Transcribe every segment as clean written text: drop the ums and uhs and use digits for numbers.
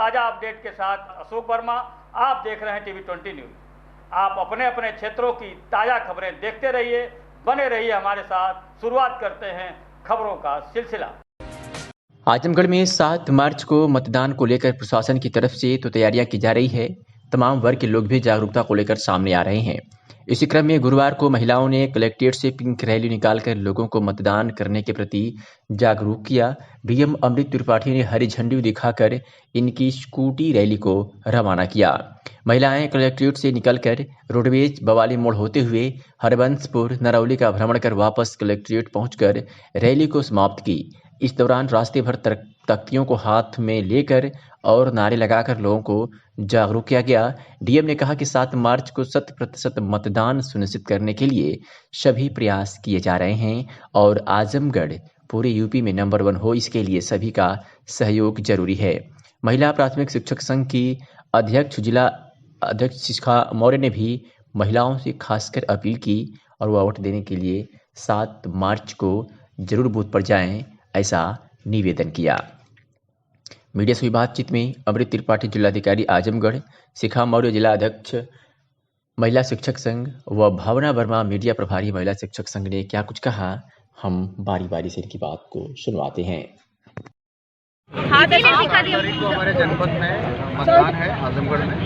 ताज़ा अपडेट के साथ अशोक वर्मा। आप देख रहे हैं टीवी 20 न्यूज़। आप अपने अपने क्षेत्रों की ताज़ा खबरें देखते रहिए, बने रहिए हमारे साथ। शुरुआत करते हैं खबरों का सिलसिला। आजमगढ़ में 7 मार्च को मतदान को लेकर प्रशासन की तरफ से तो तैयारियां की जा रही है। तमाम वर्ग के लोग भी जागरूकता को लेकर सामने आ रहे हैं। इसी क्रम में गुरुवार को महिलाओं ने कलेक्ट्रेट से पिंक रैली निकालकर लोगों को मतदान करने के प्रति जागरूक किया। डीएम अमृत त्रिपाठी ने हरी झंडी दिखाकर इनकी स्कूटी रैली को रवाना किया। महिलाएं कलेक्ट्रेट से निकलकर रोडवेज बवाली मोड़ होते हुए हरबंसपुर नरौली का भ्रमण कर वापस कलेक्ट्रेट पहुंचकर रैली को समाप्त की। इस दौरान रास्ते भर तख्तियों को हाथ में लेकर और नारे लगाकर लोगों को जागरूक किया गया। डीएम ने कहा कि 7 मार्च को 100% मतदान सुनिश्चित करने के लिए सभी प्रयास किए जा रहे हैं और आजमगढ़ पूरे यूपी में नंबर 1 हो, इसके लिए सभी का सहयोग जरूरी है। महिला प्राथमिक शिक्षक संघ की अध्यक्ष जिला अध्यक्ष शिखा मौर्य ने भी महिलाओं से खासकर अपील की और वोट देने के लिए 7 मार्च को जरूर बूथ पर जाएं, ऐसा निवेदन किया। मीडिया से हुई बातचीत में अमृत त्रिपाठी जिलाधिकारी आजमगढ़, शिखा मौर्य जिला अध्यक्ष महिला शिक्षक संघ व भावना वर्मा मीडिया प्रभारी महिला शिक्षक संघ ने क्या कुछ कहा, हम बारी बारी से इनकी बात को सुनवाते हैं। 8 तारीख को हमारे जनपद में मतदान है आजमगढ़ में,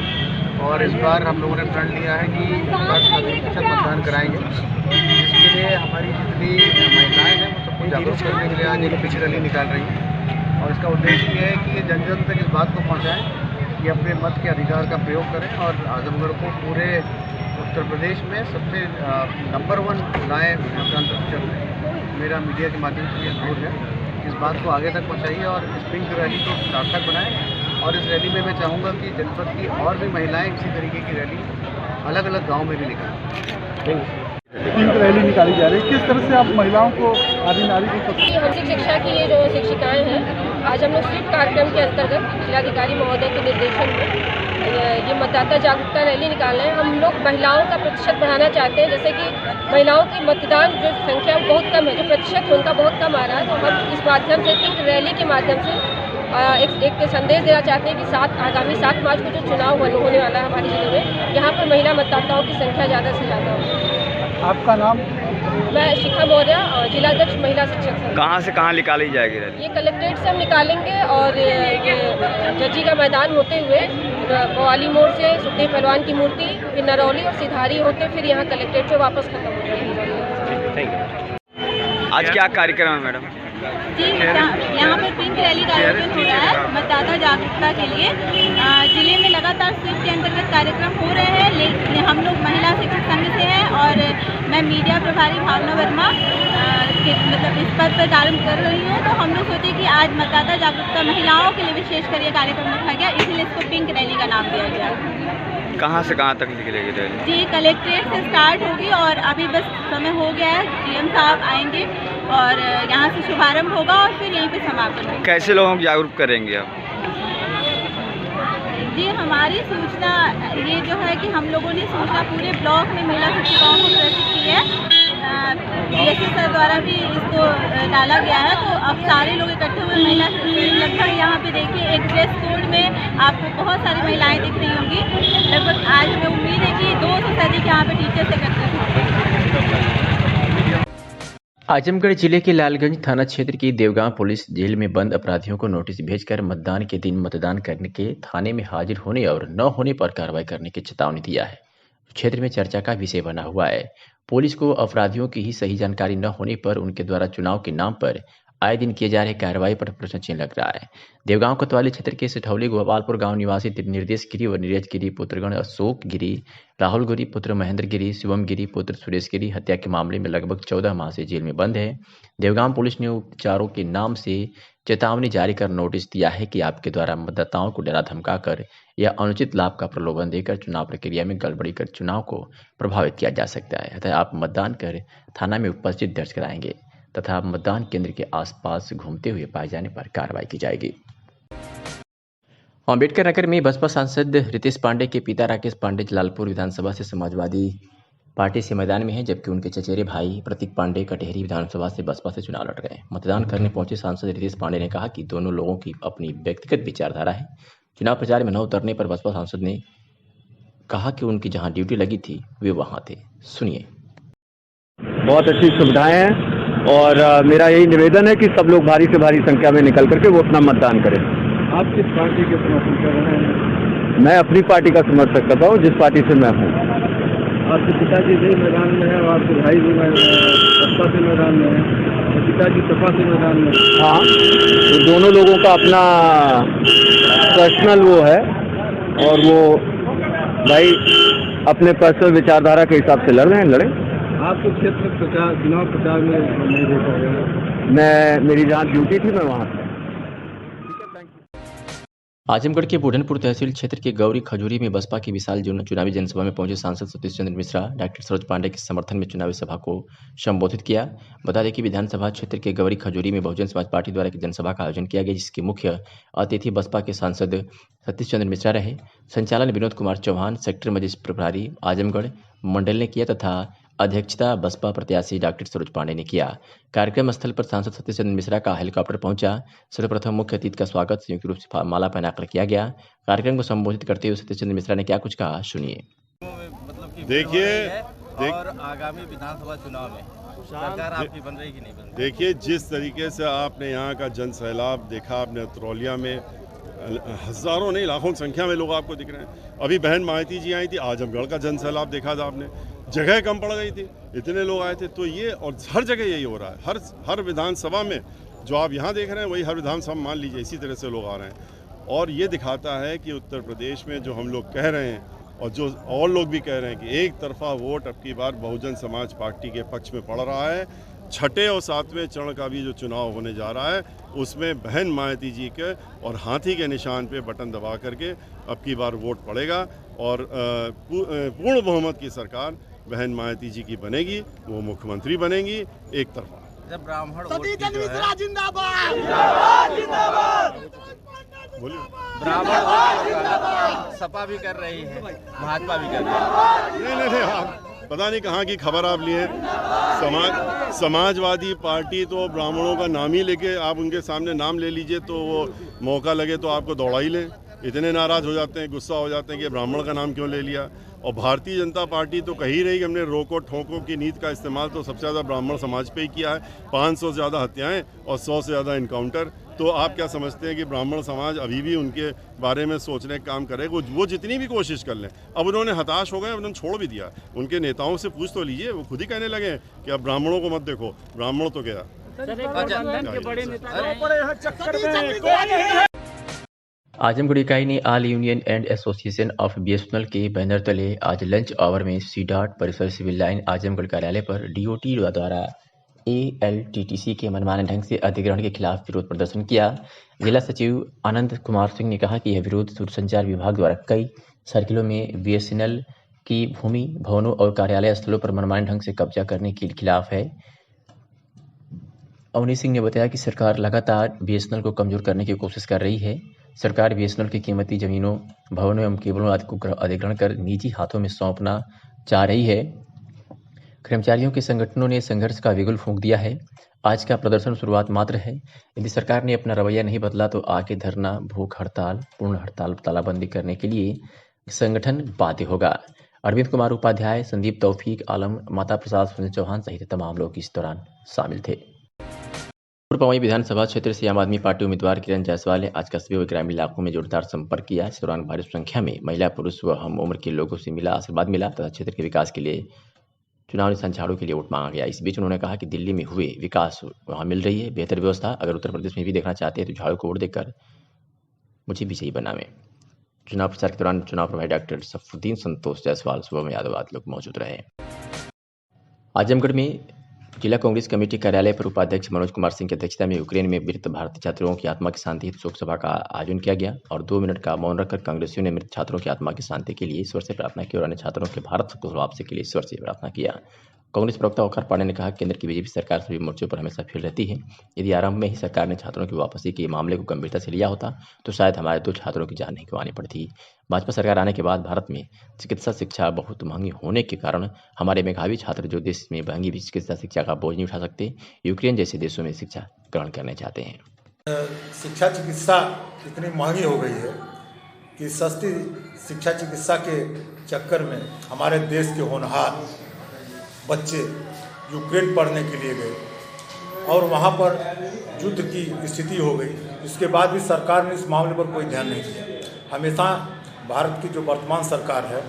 और इस बार हम लोगों ने प्रण लिया है कि 100% मतदान कराएंगे। इसके लिए हमारी जितनी महिलाएं हैं वो सबको जागरूक करने के लिए आज एक पिंक रैली निकाल रही हैं, और इसका उद्देश्य ये है कि जन जन तक इस बात को पहुंचाएं कि अपने मत के अधिकार का प्रयोग करें और आजमगढ़ को पूरे उत्तर प्रदेश में सबसे नंबर 1 लाएँ मतदान प्रतिशत में। मेरा मीडिया के माध्यम से ये अनुरोध है, इस बात को आगे तक पहुँचाइए और इस पिंक रैली को सार्थक बनाएं। और इस रैली में मैं चाहूँगा कि जनपद की और भी महिलाएं इसी तरीके की रैली अलग अलग गाँव में भी निकालें। पिंक रैली निकाली जा रही है, किस तरह से आप महिलाओं को आदि नारी को हमसे शिक्षा की ये जो शिक्षिकाएं हैं, आज हम लोग स्वीप कार्यक्रम के अंतर्गत जिलाधिकारी महोदय के निर्देशन में ये मतदाता जागरूकता रैली निकाल रहे हैं। हम लोग महिलाओं का प्रतिशत बढ़ाना चाहते हैं, जैसे कि महिलाओं की मतदान जो संख्या बहुत कम है, जो प्रतिशत उनका बहुत कम आ रहा है, तो हम इस माध्यम से पिंक रैली के माध्यम से एक संदेश देना चाहते हैं कि आगामी 7 मार्च को जो चुनाव होने वाला है हमारे जिले में, यहाँ पर महिला मतदाताओं की संख्या ज़्यादा से ज़्यादा हो। आपका नाम? मैं शिखा मौर्य, जिलाध्यक्ष महिला शिक्षक संघ। कहाँ से कहाँ निकाली जाएगी रैली? ये कलेक्ट्रेट से हम निकालेंगे और ये जज्जी का मैदान होते हुए बवाली मोड़ से सुखदेव पहलवान की मूर्ति, फिर नरौली और सिधारी होते फिर यहाँ कलेक्ट्रेट से वापस खत्म हो जाएगी। आज क्या कार्यक्रम है मैडम? जी, यहाँ पर पिंक रैली का आयोजन हो रहा है मतदाता जागरूकता के लिए। जिले में लगातार स्वीप के अंतर्गत कार्यक्रम हो रहे हैं, लेकिन हम लोग महिला शिक्षक संघ से हैं और मैं मीडिया प्रभारी भावना वर्मा मतलब इस पद पर कार्य कर रही हूँ। तो हम लोग सोचे कि आज मतदाता जागरूकता महिलाओं के लिए विशेषकर ये कार्यक्रम रखा गया, इसीलिए इसको पिंक रैली का नाम दिया गया। कहाँ से कहाँ तक निकलेगी रैली? जी, कलेक्ट्रेट से स्टार्ट होगी और अभी बस समय हो गया है, डीएम साहब आएंगे और यहाँ से शुभारंभ होगा और फिर यहीं पे समापन होगा। कैसे लोगों को जागरूक करेंगे आप? जी, हमारी सूचना ये जो है कि हम लोगों ने सूचना पूरे ब्लॉक में महिला शिक्षिकाओं को प्रेषित की है। डीएसपी सर द्वारा भी इसको डाला गया है, तो अब सारे लोग इकट्ठे हुए महिला लगभग यहाँ पे देखिए एक ड्रेस कोड में आपको बहुत सारी महिलाएं दिख रही होंगी। लगभग आज हमें उम्मीद है कि 200 से अधिक यहाँ पे टीचर्स एकत्रित होंगे। आजमगढ़ जिले के लालगंज थाना क्षेत्र की देवगांव पुलिस जेल में बंद अपराधियों को नोटिस भेजकर मतदान के दिन मतदान करने के थाने में हाजिर होने और न होने पर कार्रवाई करने की चेतावनी दिया है। क्षेत्र में चर्चा का विषय बना हुआ है। पुलिस को अपराधियों की ही सही जानकारी न होने पर उनके द्वारा चुनाव के नाम पर आए दिन किए जा रहे कार्रवाई पर प्रश्न चिन्ह लग रहा है। देवगांव कोतवाली क्षेत्र के सिठौली गोपालपुर गांव निवासी निर्देश गिरी व नीरज गिरी पुत्रगण अशोक गिरी, राहुल गिरी पुत्र महेंद्र गिरी, शिवम गिरी पुत्र सुरेश गिरी हत्या के मामले में लगभग 14 माह से जेल में बंद है। देवगांव पुलिस ने उपचारों के नाम से चेतावनी जारी कर नोटिस दिया है कि आपके द्वारा मतदाताओं को डरा धमकाकर या अनुचित लाभ का प्रलोभन देकर चुनाव प्रक्रिया में गड़बड़ी कर चुनाव को प्रभावित किया जा सकता है। अतः आप मतदान कर थाना में उपस्थित दर्ज कराएंगे तथा मतदान केंद्र के आसपास घूमते हुए पाए जाने पर कार्रवाई की जाएगी। अम्बेडकर नगर में बसपा सांसद रितेश पांडे के पिता राकेश पांडे जलालपुर विधानसभा से समाजवादी पार्टी से मैदान में है, जबकि उनके चचेरे भाई प्रतीक पांडे कटहरी विधानसभा से बसपा से चुनाव लड़ रहे हैं। मतदान करने पहुंचे सांसद रितेश पांडे ने कहा कि दोनों लोगों की अपनी व्यक्तिगत विचारधारा है, चुनाव प्रचार में न उतरने पर बसपा सांसद ने कहा कि उनकी जहां ड्यूटी लगी थी वे वहां थे। सुनिए। बहुत अच्छी सुविधाएं हैं और मेरा यही निवेदन है कि सब लोग भारी से भारी संख्या में निकल करके वो अपना मतदान करें। आप किस पार्टी के समर्थन कर रहे हैं? मैं अपनी पार्टी का समर्थन करता हूँ, जिस पार्टी से मैं हूँ। आपके पिताजी भी मैदान में है और आपके भाई भी बसपा के मैदान में है और पिताजी सपा के मैदान में है। हाँ, तो दोनों लोगों का अपना पर्सनल वो है और वो भाई अपने पर्सनल विचारधारा के हिसाब से लड़ रहे हैं, लड़े। आपको क्षेत्र चुनाव प्रचार में नहीं देखा गया? मेरी जहाँ ड्यूटी थी मैं वहाँ था। आजमगढ़ के बुढ़नपुर तहसील क्षेत्र के गौरी खजूरी में बसपा की विशाल चुनावी जनसभा में पहुंचे सांसद सतीश चंद्र मिश्रा डॉक्टर सरोज पांडे के समर्थन में चुनावी सभा को संबोधित किया। बता दें कि विधानसभा क्षेत्र के गौरी खजूरी में बहुजन समाज पार्टी द्वारा एक जनसभा का आयोजन किया गया, जिसके मुख्य अतिथि बसपा के सांसद सतीश चंद्र मिश्रा रहे। संचालन विनोद कुमार चौहान, सेक्टर मजिस्ट्रेट प्रभारी आजमगढ़ मंडल ने किया तथा अध्यक्षता बसपा प्रत्याशी डॉक्टर सरोज पांडे ने किया। कार्यक्रम स्थल पर सांसद सतीश चंद्र मिश्रा का हेलीकॉप्टर पहुंचा। सर्वप्रथम मुख्य अतिथि का स्वागत संयुक्त रूप से माला पहनाकर किया गया। कार्यक्रम को संबोधित करते हुए सतीश चंद्र मिश्रा ने क्या कुछ कहा, सुनिए। देखिए, और आगामी विधानसभा चुनाव में सरकार आपकी बन रही कि नहीं बन रही? देखिए, जिस तरीके से आपने यहाँ का जन सैलाब देखा, आपने अतरौलिया में हजारों नहीं लाखों की संख्या में लोग आपको दिख रहे हैं। अभी बहन माइती जी आई थी, आजमगढ़ का जन सैलाब देखा था आपने, जगह कम पड़ गई थी, इतने लोग आए थे। तो ये और हर जगह यही हो रहा है, हर विधानसभा में जो आप यहाँ देख रहे हैं वही हर विधानसभा मान लीजिए इसी तरह से लोग आ रहे हैं। और ये दिखाता है कि उत्तर प्रदेश में जो हम लोग कह रहे हैं और जो और लोग भी कह रहे हैं कि एक तरफा वोट अब की बार बहुजन समाज पार्टी के पक्ष में पड़ रहा है। छठे और सातवें चरण का भी जो चुनाव होने जा रहा है उसमें बहन मायावती जी के और हाथी के निशान पे बटन दबा करके अब की बार वोट पड़ेगा और पूर्ण बहुमत की सरकार बहन मायावती जी की बनेगी, वो मुख्यमंत्री बनेगी एक तरफा। जब ब्राह्मण ब्राह्मण सपा भी कर रही है, भाजपा भी कर रही है। नहीं, आप पता नहीं कहाँ की खबर आप लिए। समाजवादी पार्टी तो ब्राह्मणों का नाम ही लेके आप उनके सामने नाम ले लीजिए तो वो मौका लगे तो आपको दौड़ा ही लें। इतने नाराज़ हो जाते हैं, गुस्सा हो जाते हैं कि ब्राह्मण का नाम क्यों ले लिया। और भारतीय जनता पार्टी तो कही रही कि हमने रोको ठोको की नीति का इस्तेमाल तो सबसे ज़्यादा ब्राह्मण समाज पे ही किया है। 500 से ज़्यादा हत्याएं और 100 से ज़्यादा इनकाउंटर। तो आप क्या समझते हैं कि ब्राह्मण समाज अभी भी उनके बारे में सोचने का काम करे? वो जितनी भी कोशिश कर लें, अब उन्होंने हताश हो गए, उन्होंने छोड़ भी दिया। उनके नेताओं से पूछ तो लीजिए, वो खुद ही कहने लगे कि अब ब्राह्मणों को मत देखो, ब्राह्मण तो क्या। आजमगढ़ इकाई ने all union and association of BSNL के बैनर तले आज लंच आवर में सीडॉट परिसर सिविल लाइन आजमगढ़ कार्यालय पर डीओटी द्वारा एएलटीटीसी के मनमाने ढंग से अधिग्रहण के खिलाफ विरोध प्रदर्शन किया। जिला सचिव आनंद कुमार सिंह ने कहा कि यह विरोध दूरसंचार विभाग द्वारा कई सर्किलों में बीएसएनएल की भूमि, भवनों और कार्यालय स्थलों पर मनमाने ढंग से कब्जा करने के खिलाफ है। अवनी सिंह ने बताया कि सरकार लगातार बीएसएनएल को कमजोर करने की कोशिश कर रही है। सरकार बीएसएनएल की कीमती जमीनों, भवनों एवं केबलों आदि को अधिग्रहण कर निजी हाथों में सौंपना चाह रही है। कर्मचारियों के संगठनों ने संघर्ष का बिगुल फूंक दिया है। आज का प्रदर्शन शुरुआत मात्र है। यदि सरकार ने अपना रवैया नहीं बदला तो आगे धरना, भूख हड़ताल, पूर्ण हड़ताल, तालाबंदी करने के लिए संगठन बाध्य होगा। अरविंद कुमार उपाध्याय, संदीप तौफीक आलम, माता प्रसाद सुनील चौहान सहित तमाम लोग इस दौरान शामिल थे। पूर्व पवई विधानसभा क्षेत्र से आम आदमी पार्टी उम्मीदवार किरण जायसवाल ने आज कस्बे व ग्रामीण इलाकों में जोरदार संपर्क किया। इस दौरान भारी संख्या में महिला, पुरुष व हम उम्र के लोगों से आशीर्वाद मिला तथा क्षेत्र के विकास के लिए चुनाव निशान झाड़ू के लिए वोट मांगा गया। इस बीच उन्होंने कहा कि दिल्ली में हुए विकास वहाँ मिल रही है, बेहतर व्यवस्था अगर उत्तर प्रदेश में भी देखना चाहते हैं तो झाड़ू को वोट देकर मुझे विजयी बनावें। चुनाव प्रचार के दौरान चुनाव प्रभारी डॉक्टर सफरुद्दीन संतोष जायसवाल, शुभम यादव आदि लोग मौजूद रहे। आजमगढ़ में जिला कांग्रेस कमेटी कार्यालय पर उपाध्यक्ष मनोज कुमार सिंह की अध्यक्षता में यूक्रेन में मृत भारतीय छात्रों की आत्मा की शांति हेतु शोक सभा का आयोजन किया गया और 2 मिनट का मौन रखकर कांग्रेसियों ने मृत छात्रों की आत्मा की शांति के लिए ईश्वर से प्रार्थना की और अन्य छात्रों के भारत को वापसी के लिए ईश्वर से प्रार्थना किया। कांग्रेस प्रवक्ता ओंकार पांडे ने कहा कि केंद्र की बीजेपी सरकार सभी मोर्चों पर हमेशा फेल रहती है। यदि आरंभ में ही सरकार ने छात्रों की वापसी के मामले को गंभीरता से लिया होता तो शायद हमारे 2 छात्रों की जान नहीं गंवानी पड़ती। भाजपा सरकार आने के बाद भारत में चिकित्सा शिक्षा बहुत महंगी होने के कारण हमारे मेधावी छात्र जो देश में महंगी चिकित्सा शिक्षा का बोझ नहीं उठा सकते, यूक्रेन जैसे देशों में शिक्षा ग्रहण करने चाहते हैं। शिक्षा चिकित्सा इतनी महंगी हो गई है कि सस्ती शिक्षा चिकित्सा के चक्कर में हमारे देश के होनहार बच्चे यूक्रेन पढ़ने के लिए गए और वहाँ पर युद्ध की स्थिति हो गई। इसके बाद भी सरकार ने इस मामले पर कोई ध्यान नहीं दिया। हमेशा भारत की जो वर्तमान सरकार है,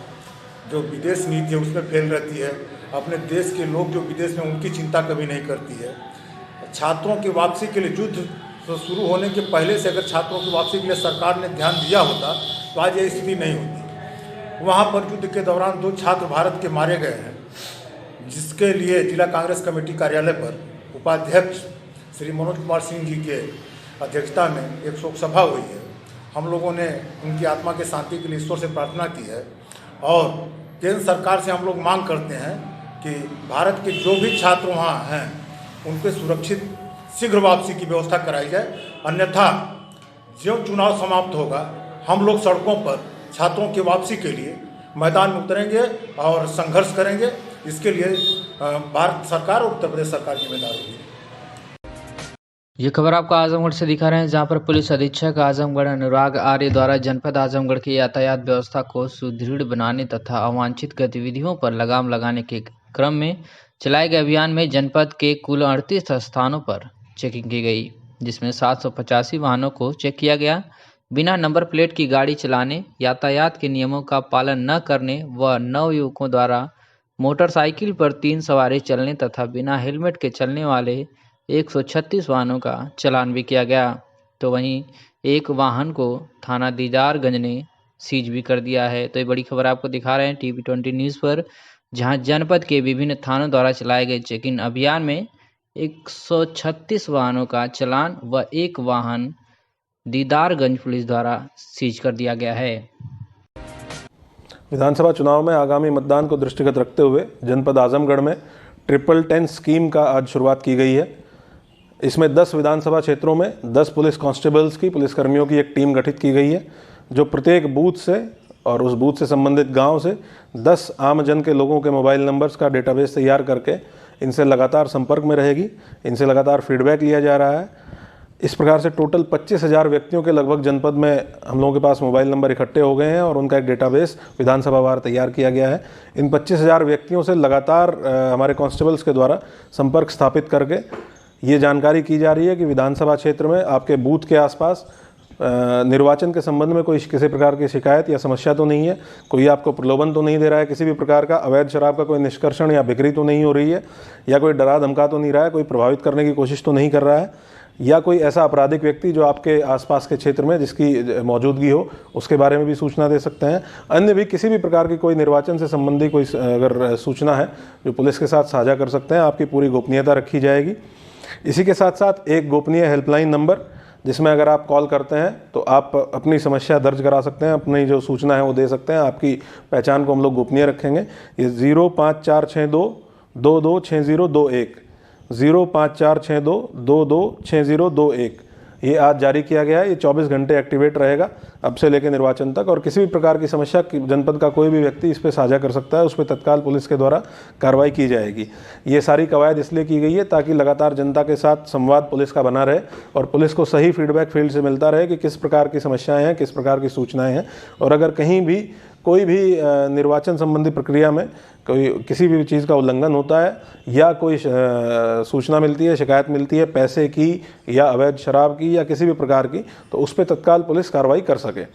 जो विदेश नीति है उसमें फेल रहती है। अपने देश के लोग जो विदेश में उनकी चिंता कभी नहीं करती है। छात्रों की वापसी के लिए युद्ध तो शुरू होने के पहले से अगर छात्रों की वापसी के लिए सरकार ने ध्यान दिया होता तो आज ये स्थिति नहीं होती। वहाँ पर युद्ध के दौरान 2 छात्र भारत के मारे गए हैं, जिसके लिए जिला कांग्रेस कमेटी कार्यालय पर उपाध्यक्ष श्री मनोज कुमार सिंह जी के अध्यक्षता में एक शोक सभा हुई है। हम लोगों ने उनकी आत्मा के शांति के लिए ईश्वर से प्रार्थना की है और केंद्र सरकार से हम लोग मांग करते हैं कि भारत के जो भी छात्र वहाँ हैं उनके सुरक्षित शीघ्र वापसी की व्यवस्था कराई जाए। अन्यथा जो चुनाव समाप्त होगा हम लोग सड़कों पर छात्रों की वापसी के लिए मैदान में उतरेंगे और संघर्ष करेंगे। इसके लिए भारत सरकार और उत्तर प्रदेश सरकार जिम्मेदार होगी। ये खबर आपको आजमगढ़ से दिखा रहे हैं, जहां पर पुलिस अधीक्षक आजमगढ़ अनुराग आर्य द्वारा जनपद आजमगढ़ की यातायात व्यवस्था को सुदृढ़ बनाने तथा अवांछित गतिविधियों पर लगाम लगाने के क्रम में चलाए गए अभियान में जनपद के कुल 38 स्थानों पर चेकिंग की गई, जिसमें 785 वाहनों को चेक किया गया। बिना नंबर प्लेट की गाड़ी चलाने, यातायात के नियमों का पालन न करने व नवयुवकों द्वारा मोटरसाइकिल पर 3 सवारी चलने तथा बिना हेलमेट के चलने वाले 136 वाहनों का चालान भी किया गया। तो वहीं एक वाहन को थाना दीदारगंज ने सीज भी कर दिया है। तो ये बड़ी खबर आपको दिखा रहे हैं टीवी 20 न्यूज़ पर, जहां जनपद के विभिन्न थानों द्वारा चलाए गए चेकिंग अभियान में 136 वाहनों का चालान व एक वाहन दीदारगंज पुलिस द्वारा सीज कर दिया गया है। विधानसभा चुनाव में आगामी मतदान को दृष्टिगत रखते हुए जनपद आजमगढ़ में 10-10 स्कीम का आज शुरुआत की गई है। इसमें 10 विधानसभा क्षेत्रों में 10 पुलिस कांस्टेबल्स की, पुलिसकर्मियों की एक टीम गठित की गई है, जो प्रत्येक बूथ से और उस बूथ से संबंधित गांव से 10 आमजन के लोगों के मोबाइल नंबर्स का डेटाबेस तैयार करके इनसे लगातार संपर्क में रहेगी। इनसे लगातार फीडबैक लिया जा रहा है। इस प्रकार से टोटल 25,000 व्यक्तियों के लगभग जनपद में हम लोगों के पास मोबाइल नंबर इकट्ठे हो गए हैं और उनका एक डेटाबेस विधानसभा वार तैयार किया गया है। इन 25,000 व्यक्तियों से लगातार हमारे कांस्टेबल्स के द्वारा संपर्क स्थापित करके ये जानकारी की जा रही है कि विधानसभा क्षेत्र में आपके बूथ के आसपास निर्वाचन के संबंध में कोई किसी प्रकार की शिकायत या समस्या तो नहीं है, कोई आपको प्रलोभन तो नहीं दे रहा है, किसी भी प्रकार का अवैध शराब का कोई निष्कर्षण या बिक्री तो नहीं हो रही है, या कोई डरा धमका तो नहीं रहा है, कोई प्रभावित करने की कोशिश तो नहीं कर रहा है, या कोई ऐसा आपराधिक व्यक्ति जो आपके आसपास के क्षेत्र में जिसकी मौजूदगी हो उसके बारे में भी सूचना दे सकते हैं। अन्य भी किसी भी प्रकार की कोई निर्वाचन से संबंधी कोई अगर सूचना है जो पुलिस के साथ साझा कर सकते हैं। आपकी पूरी गोपनीयता रखी जाएगी। इसी के साथ साथ एक गोपनीय हेल्पलाइन नंबर, जिसमें अगर आप कॉल करते हैं तो आप अपनी समस्या दर्ज करा सकते हैं, अपनी जो सूचना है वो दे सकते हैं। आपकी पहचान को हम लोग गोपनीय रखेंगे। ये 05462 226021 05462226021 ये आज जारी किया गया है। ये 24 घंटे एक्टिवेट रहेगा अब से लेकर निर्वाचन तक, और किसी भी प्रकार की समस्या जनपद का कोई भी व्यक्ति इस पर साझा कर सकता है, उस पर तत्काल पुलिस के द्वारा कार्रवाई की जाएगी। ये सारी कवायद इसलिए की गई है ताकि लगातार जनता के साथ संवाद पुलिस का बना रहे और पुलिस को सही फीडबैक फील्ड से मिलता रहे कि किस प्रकार की समस्याएं हैं, किस प्रकार की सूचनाएं हैं, और अगर कहीं भी कोई भी निर्वाचन संबंधी प्रक्रिया में कोई किसी भी चीज़ का उल्लंघन होता है या कोई सूचना मिलती है, शिकायत मिलती है पैसे की या अवैध शराब की या किसी भी प्रकार की, तो उस पर तत्काल पुलिस कार्रवाई कर सके।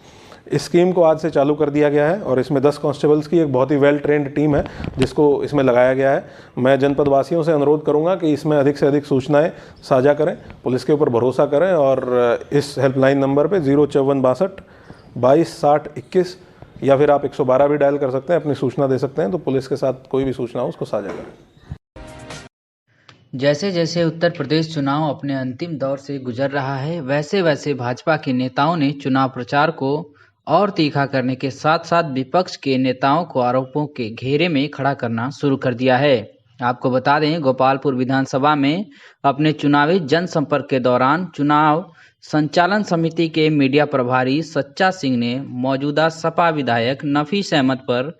इस स्कीम को आज से चालू कर दिया गया है और इसमें 10 कांस्टेबल्स की एक बहुत ही वेल ट्रेंड टीम है जिसको इसमें लगाया गया है। मैं जनपद वासियों से अनुरोध करूंगा कि इसमें अधिक से अधिक सूचनाएं साझा करें, पुलिस के ऊपर भरोसा करें और इस हेल्पलाइन नंबर पे 05462 226021 या फिर आप 112 भी डायल कर सकते हैं, अपनी सूचना दे सकते हैं, तो पुलिस के साथ कोई भी सूचना हो उसको साझा करें। जैसे जैसे उत्तर प्रदेश चुनाव अपने अंतिम दौर से गुजर रहा है, वैसे वैसे भाजपा के नेताओं ने चुनाव प्रचार को और तीखा करने के साथ साथ विपक्ष के नेताओं को आरोपों के घेरे में खड़ा करना शुरू कर दिया है। आपको बता दें, गोपालपुर विधानसभा में अपने चुनावी जनसंपर्क के दौरान चुनाव संचालन समिति के मीडिया प्रभारी सच्चा सिंह ने मौजूदा सपा विधायक नफीस अहमद पर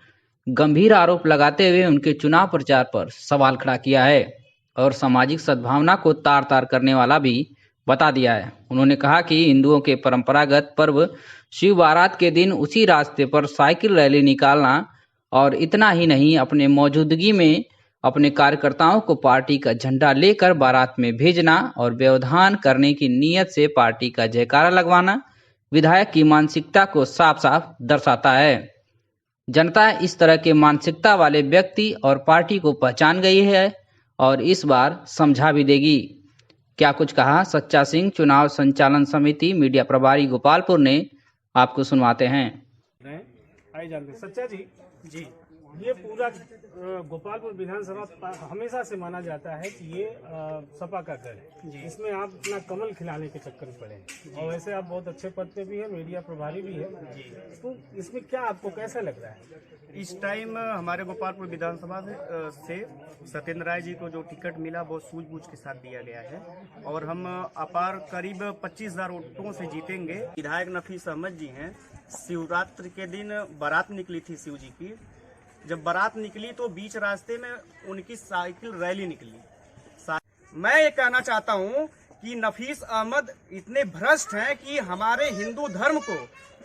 गंभीर आरोप लगाते हुए उनके चुनाव प्रचार पर सवाल खड़ा किया है और सामाजिक सद्भावना को तार तार करने वाला भी बता दिया है। उन्होंने कहा कि हिंदुओं के परंपरागत पर्व शिव बारात के दिन उसी रास्ते पर साइकिल रैली निकालना और इतना ही नहीं, अपने मौजूदगी में अपने कार्यकर्ताओं को पार्टी का झंडा लेकर बारात में भेजना और व्यवधान करने की नीयत से पार्टी का जयकारा लगवाना विधायक की मानसिकता को साफ साफ दर्शाता है। जनता इस तरह के मानसिकता वाले व्यक्ति और पार्टी को पहचान गई है और इस बार समझा भी देगी। क्या कुछ कहा सच्चा सिंह चुनाव संचालन समिति मीडिया प्रभारी गोपालपुर ने, आपको सुनवाते हैं। आइए जानते हैं। सच्चा जी, ये पूरा गोपालपुर विधानसभा हमेशा से माना जाता है कि ये सपा का घर है, इसमें आप अपना कमल खिलाने के चक्कर में पड़े हैं और वैसे आप बहुत अच्छे पद पे भी है, मीडिया प्रभारी भी है, तो इसमें क्या आपको कैसा लग रहा है? इस टाइम हमारे गोपालपुर विधानसभा से सत्येंद्र राय जी को जो टिकट मिला वो सूझबूझ के साथ दिया गया है और हम अपार करीब 25,000 वोटों से जीतेंगे। विधायक नफीस अहमद जी हैं, शिवरात्रि के दिन बारात निकली थी शिव जी की। जब बारात निकली तो बीच रास्ते में उनकी साइकिल रैली निकली। मैं ये कहना चाहता हूँ कि नफीस अहमद इतने भ्रष्ट हैं कि हमारे हिंदू धर्म को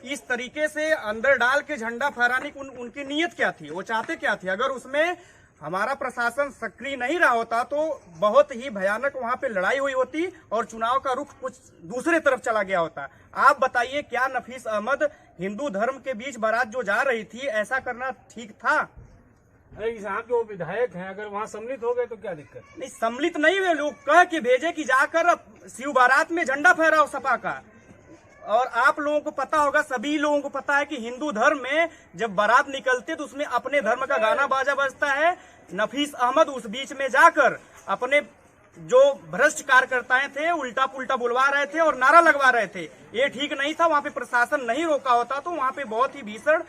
इस तरीके से अंदर डाल के झंडा फहराने की उनकी नीयत क्या थी, वो चाहते क्या थे? अगर उसमें हमारा प्रशासन सक्रिय नहीं रहा होता तो बहुत ही भयानक वहां पे लड़ाई हुई होती और चुनाव का रुख कुछ दूसरे तरफ चला गया होता। आप बताइए, क्या नफीस अहमद हिंदू धर्म के बीच बारात जो जा रही थी, ऐसा करना ठीक था? यहाँ के वो विधायक हैं, अगर वहाँ सम्मिलित हो गए तो क्या दिक्कत? नहीं, सम्मिलित नहीं हुए, लोग कह के भेजे कि जाकर शिव बारात में झंडा फहराओ सपा का। और आप लोगों को पता होगा, सभी लोगों को पता है कि हिंदू धर्म में जब बारात निकलती तो उसमें अपने धर्म का गाना बाजा बजता है। नफीस अहमद उस बीच में जाकर अपने जो भ्रष्ट कार्यकर्ताएं थे उल्टा पुल्टा बुलवा रहे थे और नारा लगवा रहे थे। ये ठीक नहीं था। वहां पे प्रशासन नहीं रोका होता तो वहां पे बहुत ही भीषण,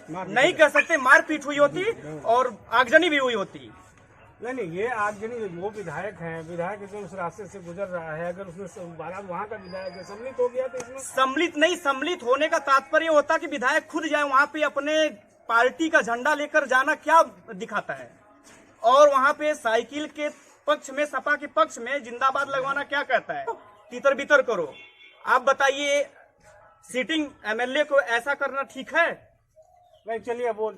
नहीं कह सकते मारपीट हुई होती और आगजनी भी हुई होती। नहीं, ये आगजनी वो विधायक हैं, विधायक जो उस रास्ते से गुजर रहा है, अगर उसमें बारात वहाँ का विधायक सम्मिलित हो गया तो इसमें सम्मिलित नहीं, सम्मिलित होने का तात्पर्य होता कि विधायक खुद जाए वहाँ पे, अपने पार्टी का झंडा लेकर जाना क्या दिखाता है? और वहाँ पे साइकिल के पक्ष में, सपा के पक्ष में जिंदाबाद लगवाना क्या कहता है? तितर बितर करो। आप बताइए, सिटिंग एमएलए को ऐसा करना ठीक है? नहीं, चलिए वो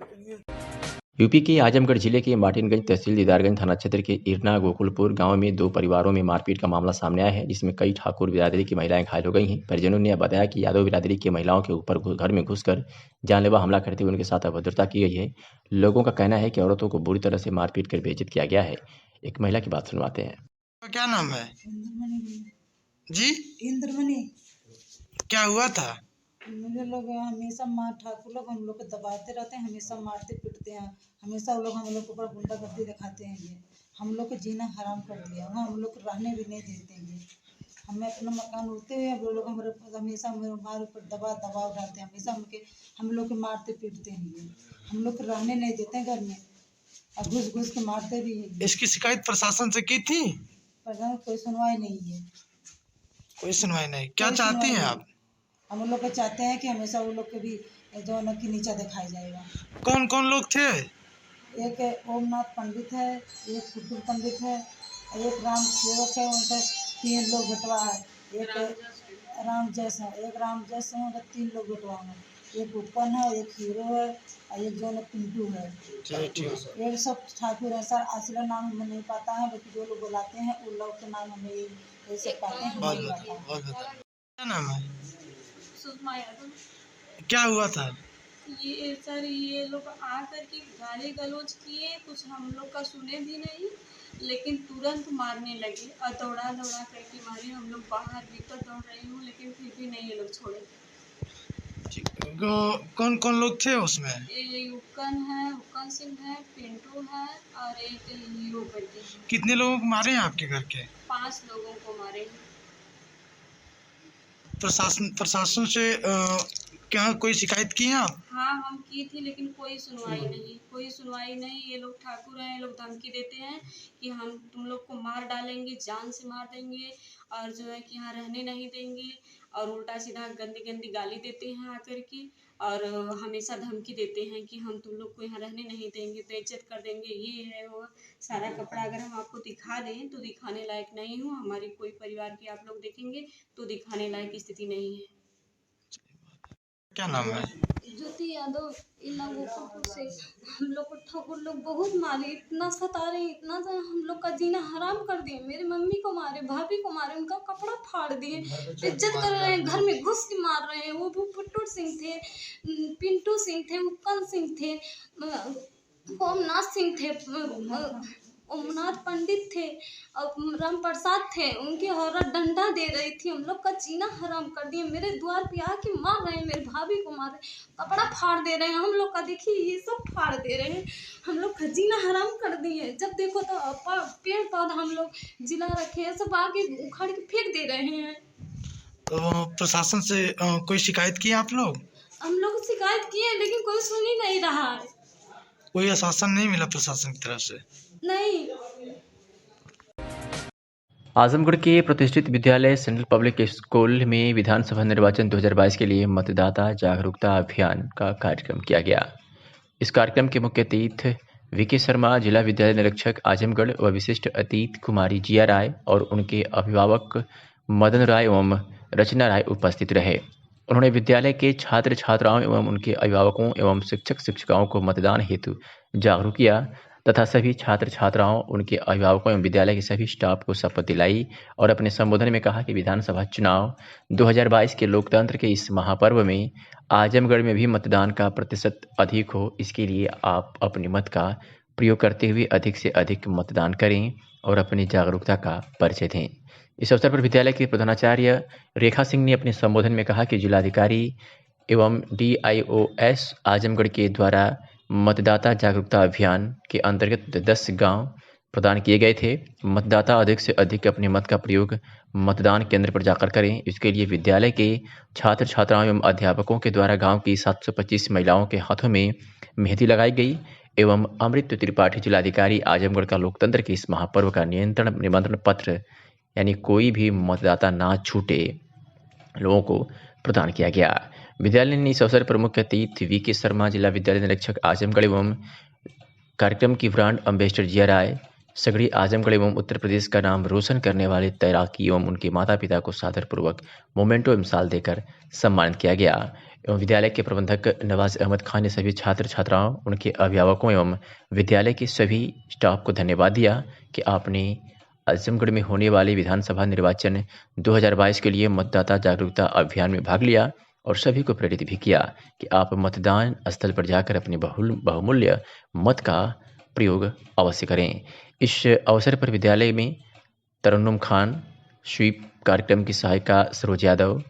यूपी के आजमगढ़ जिले के मार्टिनगंज तहसील दीदारगंज थाना क्षेत्र के इरना गोकुलपुर गांव में 2 परिवारों में मारपीट का मामला सामने आया है, जिसमें कई ठाकुर बिरादरी की महिलाएं घायल हो गई हैं। परिजनों ने बताया कि यादव बिरादरी की महिलाओं के ऊपर घर में घुसकर जानलेवा हमला करते हुए उनके साथ अभद्रता की गई है। लोगों का कहना है कि औरतों को बुरी तरह से मारपीट कर बेइज्जत किया गया है। एक महिला की बात सुनवाते हैं। क्या नाम है जी? इंद्रमणि। क्या हुआ था? मुझे लोग हमेशा ठाकुर लोग हम लोग को दबाते रहते हैं, हमेशा मारते पीटते हैं, हमेशा वो लोग हम लोग के ऊपर गुंडागर्दी दिखाते हैं। ये हम लोग को जीना हराम कर दिया, वहाँ हम लोग को रहने भी नहीं देते हैं। हमें अपना मकान उठते हुए वो लोग हमेशा हमारे ऊपर दबाव डालते हैं, हमेशा हम लोग को मारते पीटते हैं। ये हम लोग को रहने नहीं देते हैं घर में और घुस घुस के मारते भी हैं। इसकी शिकायत प्रशासन से की थी? प्रशासन कोई सुनवाई नहीं है। कोई सुनवाई नहीं। क्या चाहती हैं आप? हम लोग को चाहते हैं कि हमेशा वो लोग के भी जो न की नीचा दिखाया जाएगा। कौन कौन लोग थे? एक ओमनाथ पंडित है, एक कुटुर पंडित है, एक राम सेवक है, उनका 3 लोग बेटवा है, एक राम जैस है, उनका 3 लोग बेटवा है, एक उपकन है, एक हीरो है और एक जो पिंटू है। एक सब ठाकुर है सर। असला नाम हमें नहीं पता है, बाकी जो लोग बुलाते हैं उन लोग के नाम हमें ऐसे पाते हैं, हमें नहीं पता। क्या नाम है? क्या हुआ था? ये सर, ये लोग आकर के गाली गलौज किए, कुछ हम लोग का सुने भी नहीं, लेकिन तुरंत मारने लगे और दौड़ा करके मारे। हम लोग बाहर भीतर दौड़ रही हूँ, लेकिन फिर भी नहीं ये लोग छोड़े। कौन कौन लोग थे उसमें? उपकन है, उपकन सिंह है, पिंटू है और एक हीरो करके। कितने लोगों को मारे हैं आपके घर के? 5 लोगों को मारे हैं। प्रशासन से क्या कोई शिकायत की है आप? हाँ, हम की थी, लेकिन कोई सुनवाई नहीं। ये लोग ठाकुर हैं, ये लोग धमकी देते हैं कि हम तुम लोग को मार डालेंगे, जान से मार देंगे और जो है कि यहाँ रहने नहीं देंगे और उल्टा सीधा गंदी गंदी गाली देते हैं आकर के, और हमेशा धमकी देते हैं कि हम तुम लोग को यहाँ रहने नहीं देंगे, बेइज्जत कर देंगे, ये है वो। सारा कपड़ा अगर हम आपको दिखा दें तो दिखाने लायक नहीं हो, हमारे कोई परिवार की आप लोग देखेंगे तो दिखाने लायक स्थिति नहीं है। क्या नाम है? ज्योति यादव। इन लोगों से हम लोग को ठाकुर लोग बहुत मारे, इतना सता रहे, इतना हम लोग का जीना हराम कर दिए। मेरे मम्मी को मारे, भाभी को मारे, उनका कपड़ा फाड़ दिए, इज्जत कर रहे हैं, घर में घुस के मार रहे हैं। वो भी पुट्टू सिंह थे, पिंटू सिंह थे, उपकन सिंह थे, ओमनाथ सिंह थे, ओमनाथ पंडित थे और राम प्रसाद थे। उनकी औरत डंडा दे रही थी, हम लोग का जीना हराम कर दिए। मेरे द्वार पे आके मार रहे हैं, मेरे भाभी को मार रहे हैं, कपड़ा फाड़ दे रहे हैं हम लोग का। देखिए ये सब फाड़ दे रहे हैं, हम लोग का जीना हराम कर दिए। जब देखो तो पेड़ पौधा हम लोग जिला रखे हैं, सब आके उखाड़ के फेंक दे रहे हैं। तो प्रशासन से कोई शिकायत की आप लोग? हम लोग शिकायत किए लेकिन कोई सुन ही नहीं रहा है। कोई आश्वासन नहीं मिला प्रशासन की तरफ से? नहीं। आजमगढ़ के प्रतिष्ठित विद्यालय सेंट्रल पब्लिक स्कूल में विधानसभा निर्वाचन 2022 के लिए मतदाता जागरूकता अभियान का कार्यक्रम किया गया। इस कार्यक्रम के मुख्य अतिथि वीके शर्मा, जिला विद्यालय निरीक्षक आजमगढ़ व विशिष्ट अतिथि कुमारी जिया राय और उनके अभिभावक मदन राय एवं रचना राय उपस्थित रहे। उन्होंने विद्यालय के छात्र छात्राओं एवं उनके अभिभावकों एवं शिक्षक शिक्षिकाओं को मतदान हेतु जागरूक किया तथा सभी छात्र छात्राओं, उनके अभिभावकों एवं विद्यालय के सभी स्टाफ को शपथ दिलाई और अपने संबोधन में कहा कि विधानसभा चुनाव 2022 के लोकतंत्र के इस महापर्व में आजमगढ़ में भी मतदान का प्रतिशत अधिक हो, इसके लिए आप अपने मत का प्रयोग करते हुए अधिक से अधिक मतदान करें और अपनी जागरूकता का परिचय दें। इस अवसर पर विद्यालय के प्रधानाचार्य रेखा सिंह ने अपने संबोधन में कहा कि जिलाधिकारी एवं DIOS आजमगढ़ के द्वारा मतदाता जागरूकता अभियान के अंतर्गत 10 गांव प्रदान किए गए थे। मतदाता अधिक से अधिक अपने मत का प्रयोग मतदान केंद्र पर जाकर करें। इसके लिए विद्यालय के छात्र छात्राओं एवं अध्यापकों के द्वारा गांव की 725 महिलाओं के हाथों में मेहंदी लगाई गई एवं अमृत त्रिपाठी जिलाधिकारी आजमगढ़ का लोकतंत्र के इस महापर्व का निमंत्रण पत्र यानी कोई भी मतदाता ना छूटे लोगों को प्रदान किया गया। विद्यालय ने इस अवसर पर मुख्य अतिथि वीके शर्मा, जिला विद्यालय निरीक्षक आजमगढ़ एवं कार्यक्रम की ब्रांड अम्बेसडर जिया राय, सगड़ी आजमगढ़ एवं उत्तर प्रदेश का नाम रोशन करने वाले तैराकी एवं उनके माता पिता को सादरपूर्वक मोमेंटो मिसाल देकर सम्मानित किया गया। एवं विद्यालय के प्रबंधक नवाज अहमद खान ने सभी छात्र छात्राओं, उनके अभिभावकों एवं विद्यालय के सभी स्टाफ को धन्यवाद दिया कि आपने आजमगढ़ में होने वाले विधानसभा निर्वाचन 2022 के लिए मतदाता जागरूकता अभियान में भाग लिया और सभी को प्रेरित भी किया कि आप मतदान स्थल पर जाकर अपने बहुमूल्य मत का प्रयोग अवश्य करें। इस अवसर पर विद्यालय में तरन्नुम खान, स्वीप कार्यक्रम की सहायिका सरोज यादव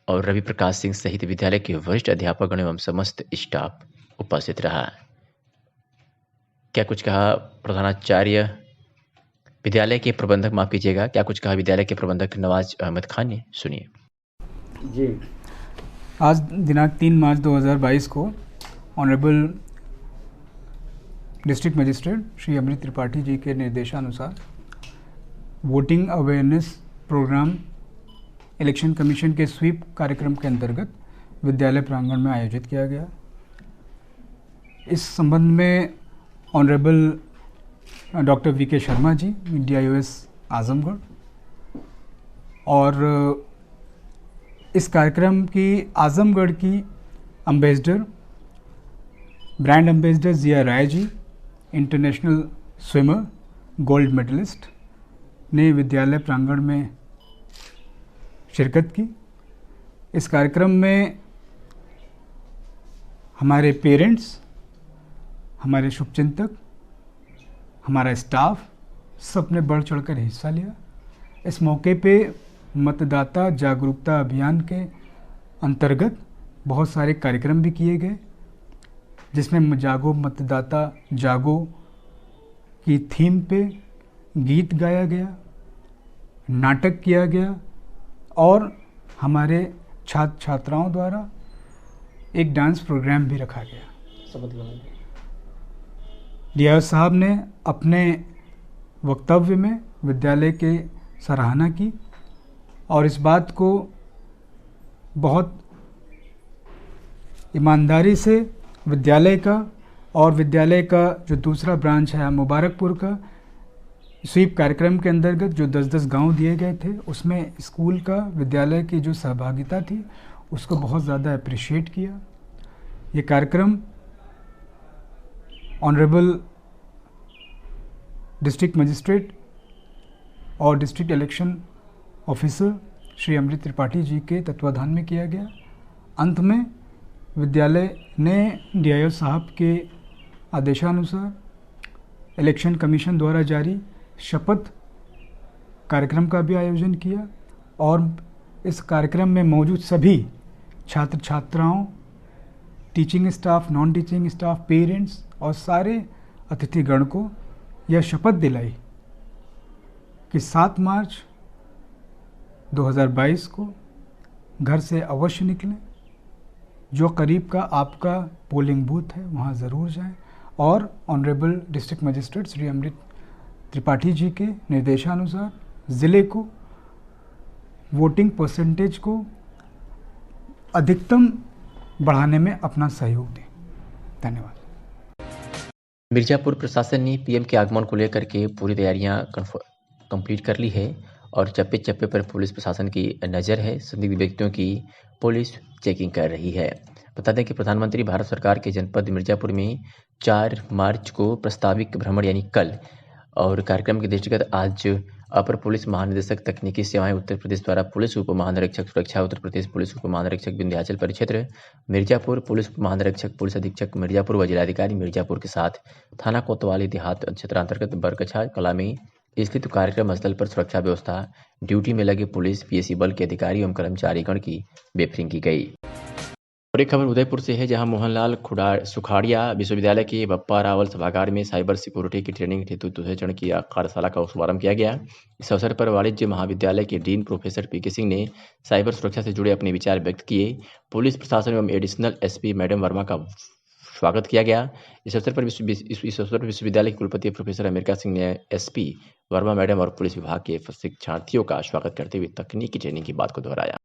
और रवि प्रकाश सिंह सहित विद्यालय के वरिष्ठ अध्यापकगण एवं समस्त स्टाफ उपस्थित रहा। क्या कुछ कहा प्रधानाचार्य विद्यालय के प्रबंधक, माफ कीजिएगा, क्या कुछ कहा विद्यालय के प्रबंधक नवाज अहमद खान ने? सुनिए। जी, आज दिनांक 3 मार्च 2022 को honourable district magistrate Shri Amrit Tripathi ji के निर्देशानुसार voting awareness programme election commission के स्वीप कार्यक्रम के अंतर्गत विद्यालय प्रांगण में आयोजित किया गया। इस संबंध में honourable doctor VK Sharma ji, DIOS Azamgarh, और इस कार्यक्रम की आजमगढ़ की एम्बेसडर, ब्रांड एम्बेसडर जिया Rai ji, international swimmer, gold medallist, ने विद्यालय प्रांगण में शिरकत की। इस कार्यक्रम में हमारे पेरेंट्स, हमारे शुभचिंतक, हमारा स्टाफ सब ने बढ़ चढ़कर हिस्सा लिया। इस मौके पे मतदाता जागरूकता अभियान के अंतर्गत बहुत सारे कार्यक्रम भी किए गए, जिसमें जागो मतदाता जागो की थीम पे गीत गाया गया, नाटक किया गया और हमारे छात्र छात्राओं द्वारा एक डांस प्रोग्राम भी रखा गया। DIOS साहब ने अपने वक्तव्य में विद्यालय के सराहना की और इस बात को बहुत ईमानदारी से विद्यालय का और विद्यालय का जो दूसरा ब्रांच है मुबारकपुर का स्वीप कार्यक्रम के अंतर्गत जो 10-10 गांव दिए गए थे, उसमें स्कूल का विद्यालय की जो सहभागिता थी उसको बहुत ज़्यादा अप्रिशिएट किया। ये कार्यक्रम ऑनरेबल डिस्ट्रिक्ट मजिस्ट्रेट और district election officer Shri Amrit Tripathi ji के तत्वाधान में किया गया। अंत में विद्यालय ने DIO साहब के आदेशानुसार इलेक्शन कमीशन द्वारा जारी शपथ कार्यक्रम का भी आयोजन किया और इस कार्यक्रम में मौजूद सभी छात्र छात्राओं, teaching staff, non teaching staff, parents और सारे अतिथिगण को यह शपथ दिलाई कि 7 मार्च 2022 को घर से अवश्य निकलें, जो करीब का आपका पोलिंग बूथ है वहाँ ज़रूर जाएं और honourable district magistrate Shri Amrit Tripathi ji के निर्देशानुसार ज़िले को वोटिंग परसेंटेज को अधिकतम बढ़ाने में अपना सहयोग दें। धन्यवाद। मिर्ज़ापुर प्रशासन ने पीएम के आगमन को लेकर के पूरी तैयारियां कंप्लीट कर ली है और चप्पे चप्पे पर पुलिस प्रशासन की नज़र है। संदिग्ध व्यक्तियों की पुलिस चेकिंग कर रही है। बता दें कि प्रधानमंत्री भारत सरकार के जनपद मिर्ज़ापुर में 4 मार्च को प्रस्तावित भ्रमण यानी कल और कार्यक्रम के दृष्टिगत आज अपर पुलिस महानिदेशक तकनीकी सेवाएं उत्तर प्रदेश द्वारा पुलिस उप महानिरीक्षक सुरक्षा उत्तर प्रदेश पुलिस उप महानिरीक्षक विंध्याचल परिक्षेत्र मिर्ज़ापुर पुलिस उप महानिरीक्षक पुलिस अधीक्षक मिर्ज़ापुर व जिलाधिकारी मिर्ज़ापुर के साथ थाना कोतवाली देहात क्षेत्रांतर्गत बरकछा कला में स्थित कार्यक्रम स्थल पर सुरक्षा व्यवस्था, ड्यूटी में लगे पुलिस PSC बल के अधिकारी एवं कर्मचारीगण की ब्रीफिंग की गई। और एक खबर उदयपुर से है, जहां मोहनलाल सुखाड़िया विश्वविद्यालय के बप्पा रावल सभागार में साइबर सिक्योरिटी की ट्रेनिंग हेतु दूसरे चरण की कार्यशाला का शुभारंभ किया गया। इस अवसर पर वाणिज्य महाविद्यालय के डीन प्रोफेसर PK सिंह ने साइबर सुरक्षा से जुड़े अपने विचार व्यक्त किए। पुलिस प्रशासन एवं एडिशनल SP मैडम वर्मा का स्वागत किया गया। इस अवसर पर विश्वविद्यालय के कुलपति प्रोफेसर अमेरिका सिंह ने SP वर्मा मैडम और पुलिस विभाग के शिक्षार्थियों का स्वागत करते हुए तकनीकी ट्रेनिंग की बात को दोहराया।